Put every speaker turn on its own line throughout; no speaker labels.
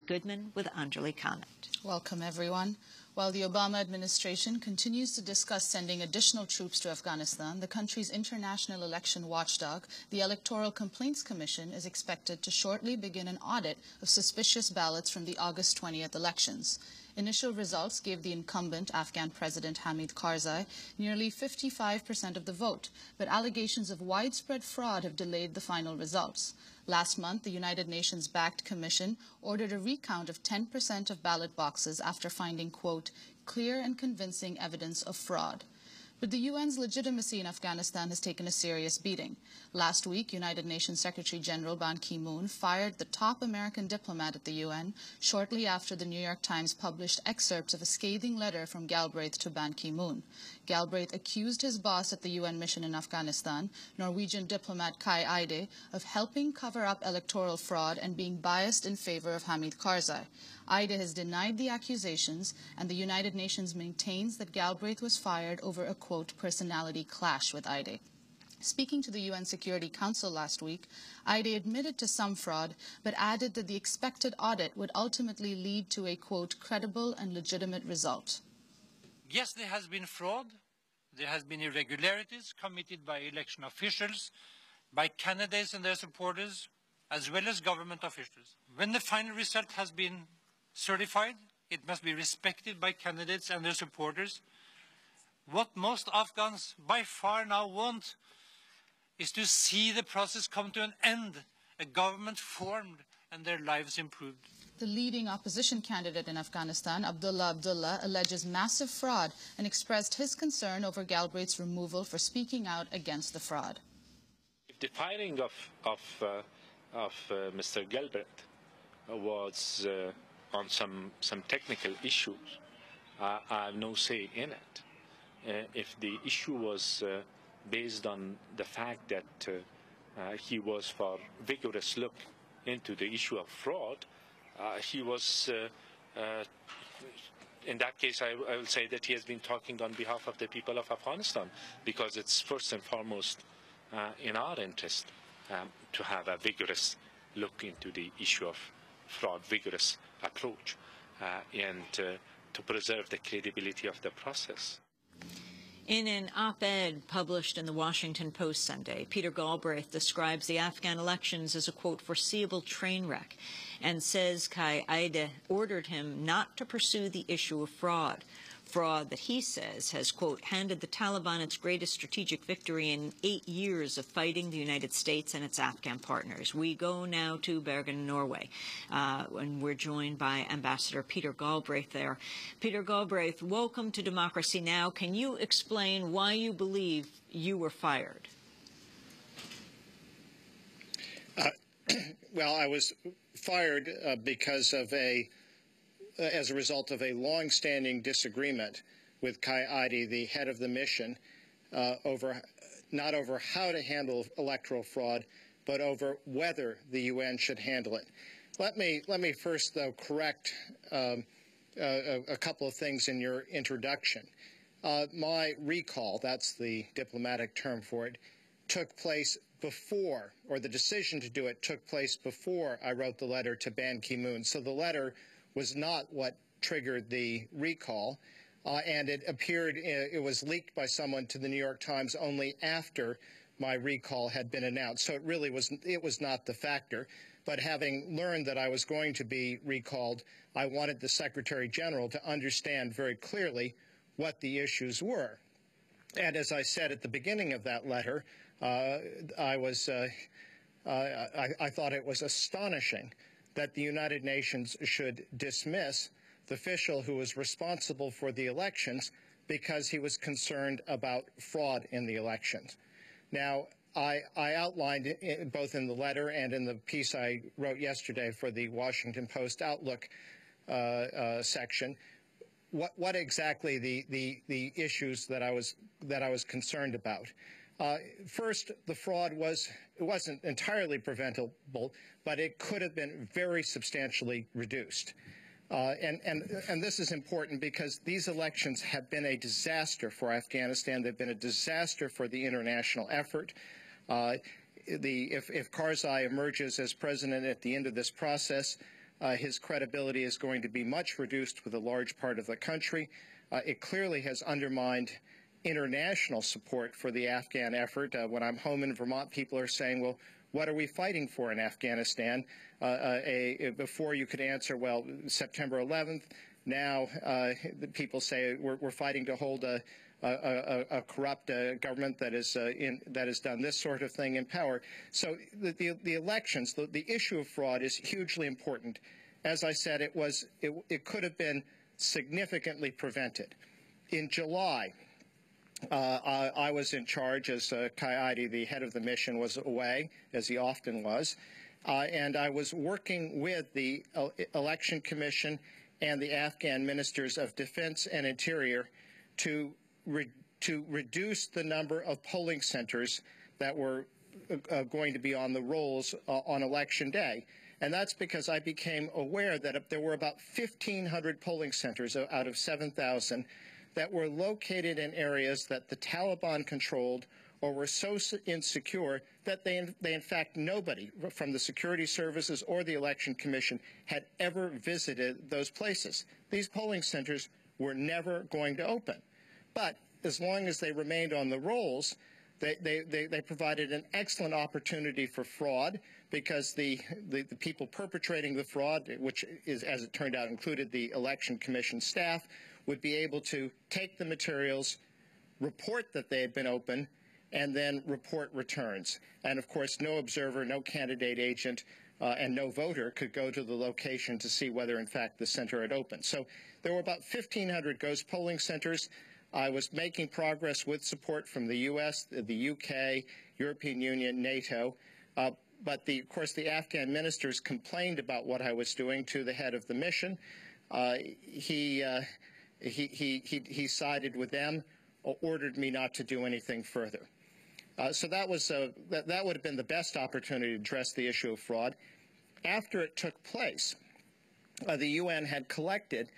Goodman with Anjali Khanat.
Welcome, everyone. While the Obama administration continues to discuss sending additional troops to Afghanistan, the country's international election watchdog, the Electoral Complaints Commission, is expected to shortly begin an audit of suspicious ballots from the August 20th elections. Initial results gave the incumbent Afghan President Hamid Karzai nearly 55% of the vote, but allegations of widespread fraud have delayed the final results. Last month, the United Nations-backed commission ordered a recount of 10% of ballot boxes after finding, quote, clear and convincing evidence of fraud. But the UN's legitimacy in Afghanistan has taken a serious beating. Last week, United Nations Secretary General Ban Ki-moon fired the top American diplomat at the UN shortly after the New York Times published excerpts of a scathing letter from Galbraith to Ban Ki-moon. Galbraith accused his boss at the UN mission in Afghanistan, Norwegian diplomat Kai Eide, of helping cover up electoral fraud and being biased in favor of Hamid Karzai. Eide has denied the accusations, and the United Nations maintains that Galbraith was fired over a, quote, personality clash with Eide. Speaking to the UN Security Council last week, Eide admitted to some fraud, but added that the expected audit would ultimately lead to a, quote, credible and legitimate result.
Yes, there has been fraud. There has been irregularities committed by election officials, by candidates and their supporters, as well as government officials. When the final result has been certified, it must be respected by candidates and their supporters. What most Afghans by far now want is to see the process come to an end, a government formed and their lives improved.
The leading opposition candidate in Afghanistan, Abdullah, alleges massive fraud and expressed his concern over Galbraith's removal for speaking out against the fraud.
The firing of Mr. Galbraith was on some technical issues. I have no say in it. If the issue was based on the fact that he was for vigorous look into the issue of fraud, he was, in that case, I will say that he has been talking on behalf of the people of Afghanistan, because it's first and foremost in our interest to have a vigorous look into the issue of fraud, vigorous approach, and to preserve the credibility of the process.
In an op-ed published in the Washington Post Sunday, Peter Galbraith describes the Afghan elections as a, quote, foreseeable train wreck, and says Kai Eide ordered him not to pursue the issue of fraud. Fraud that he says has, quote, handed the Taliban its greatest strategic victory in 8 years of fighting the United States and its Afghan partners. We go now to Bergen, Norway, and we're joined by Ambassador Peter Galbraith there. Peter Galbraith, welcome to Democracy Now! Can you explain why you believe you were fired?
Well, I was fired because of as a result of a long-standing disagreement with Kai Eide, the head of the mission, not over how to handle electoral fraud, but over whether the UN should handle it. Let me first, though, correct a couple of things in your introduction. My recall, that's the diplomatic term for it, took place before, or the decision to do it took place before I wrote the letter to Ban Ki-moon. So the letter was not what triggered the recall, and it appeared, it was leaked by someone to the New York Times only after my recall had been announced. So it was not the factor. But having learned that I was going to be recalled, I wanted the Secretary General to understand very clearly what the issues were. And as I said at the beginning of that letter, I thought it was astonishing that the United Nations should dismiss the official who was responsible for the elections because he was concerned about fraud in the elections. Now, I outlined both in the letter and in the piece I wrote yesterday for the Washington Post Outlook section what exactly the issues that I was concerned about. First, the fraud wasn't entirely preventable, but it could have been very substantially reduced. And this is important because these elections have been a disaster for Afghanistan. They've been a disaster for the international effort. If Karzai emerges as president at the end of this process, his credibility is going to be much reduced with a large part of the country. It clearly has undermined international support for the Afghan effort. When I'm home in Vermont, people are saying, well, what are we fighting for in Afghanistan? Before you could answer, well, September 11th. Now people say we're fighting to hold a corrupt government that has done this sort of thing in power. So the elections, the issue of fraud is hugely important. As I said, it could have been significantly prevented. In July, I was in charge as Kai Eide, the head of the mission, was away, as he often was, and I was working with the Election Commission and the Afghan ministers of Defense and Interior to reduce the number of polling centers that were going to be on the rolls on Election Day. And that's because I became aware that there were about 1,500 polling centers out of 7,000 that were located in areas that the Taliban controlled or were so insecure that they in fact, nobody from the security services or the Election Commission had ever visited those places. These polling centers were never going to open. But as long as they remained on the rolls, they provided an excellent opportunity for fraud, because the people perpetrating the fraud, which is, as it turned out, included the Election Commission staff, would be able to take the materials, report that they had been open, and then report returns. And of course, no observer, no candidate agent, and no voter could go to the location to see whether in fact the center had opened. So there were about 1,500 ghost polling centers. I was making progress with support from the U.S., the UK, European Union, NATO. But of course, the Afghan ministers complained about what I was doing to the head of the mission. He sided with them, ordered me not to do anything further. So that would have been the best opportunity to address the issue of fraud. After it took place, the UN had collected.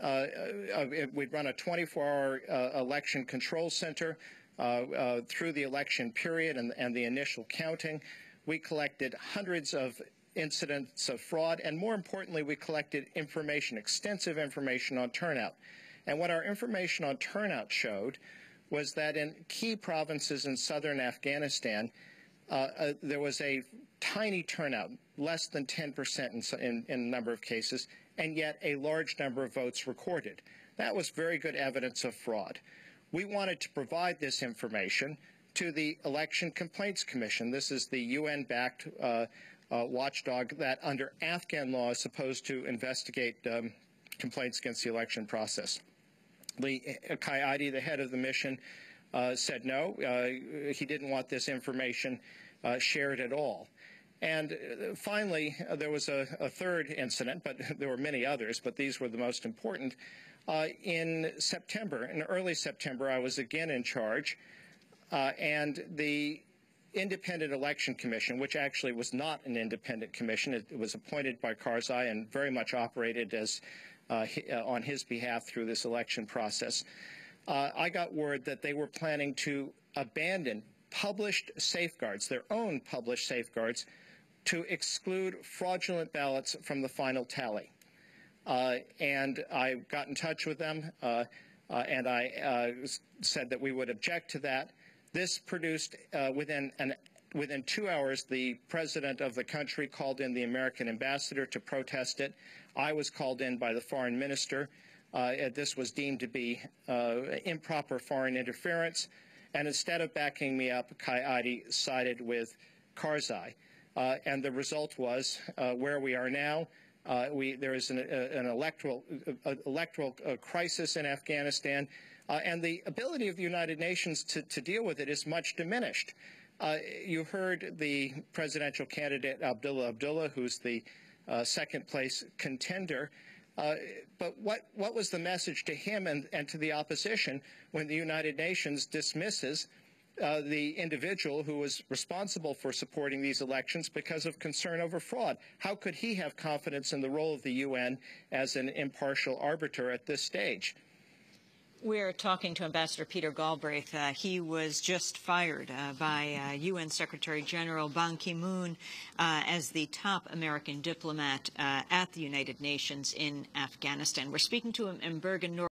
We'd run a 24-hour election control center through the election period and the initial counting. We collected hundreds of incidents of fraud, and more importantly, we collected information, extensive information on turnout. And what our information on turnout showed was that in key provinces in southern Afghanistan, there was a tiny turnout, less than 10% in a number of cases, and yet a large number of votes recorded. That was very good evidence of fraud. We wanted to provide this information to the Election Complaints Commission. This is the UN-backed watchdog that under Afghan law is supposed to investigate complaints against the election process. Kai Eide, the head of the mission, said no. He didn't want this information shared at all. And finally, there was a third incident, but there were many others, but these were the most important. In early September, I was again in charge, and the Independent Election Commission, which actually was not an independent commission, it was appointed by Karzai and very much operated as on his behalf through this election process. I got word that they were planning to abandon published safeguards, their own published safeguards, to exclude fraudulent ballots from the final tally. And I got in touch with them, and I said that we would object to that. This produced, within 2 hours, the president of the country called in the American ambassador to protest it. I was called in by the foreign minister. This was deemed to be improper foreign interference. And instead of backing me up, Kai Eide sided with Karzai. And the result was where we are now. There is an electoral crisis in Afghanistan, and the ability of the United Nations to deal with it is much diminished. You heard the presidential candidate Abdullah, who's the second place contender. But what was the message to him and to the opposition when the United Nations dismisses the individual who was responsible for supporting these elections because of concern over fraud? How could he have confidence in the role of the UN as an impartial arbiter at this stage?
We're talking to Ambassador Peter Galbraith. He was just fired by UN Secretary General Ban Ki-moon as the top American diplomat at the United Nations in Afghanistan. We're speaking to him in Bergen, Norway.